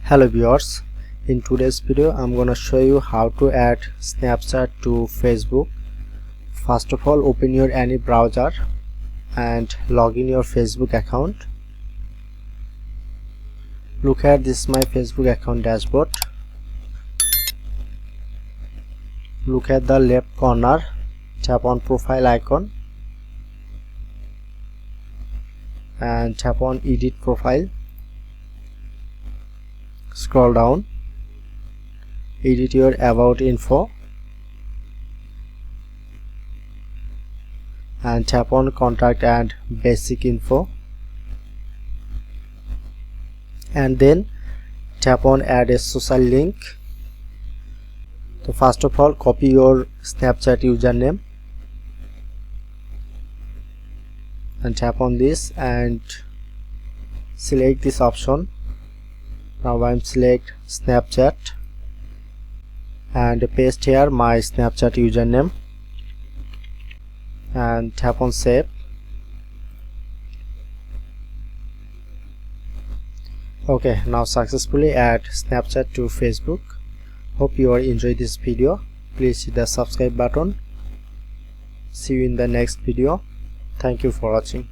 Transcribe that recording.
Hello viewers, in today's video I'm gonna show you how to add Snapchat to Facebook. First of all, open your any browser and log in your Facebook account. Look at this my Facebook account dashboard. Look at the left corner, tap on profile icon and tap on edit profile. Scroll down, edit your about info and tap on contact and basic info, and then tap on add a social link. So first of all, copy your Snapchat username and tap on this and select this option. Now I'm select Snapchat and paste here my Snapchat username and tap on save. Okay, now successfully add Snapchat to Facebook. Hope you are enjoyed this video. Please hit the subscribe button. See you in the next video. Thank you for watching.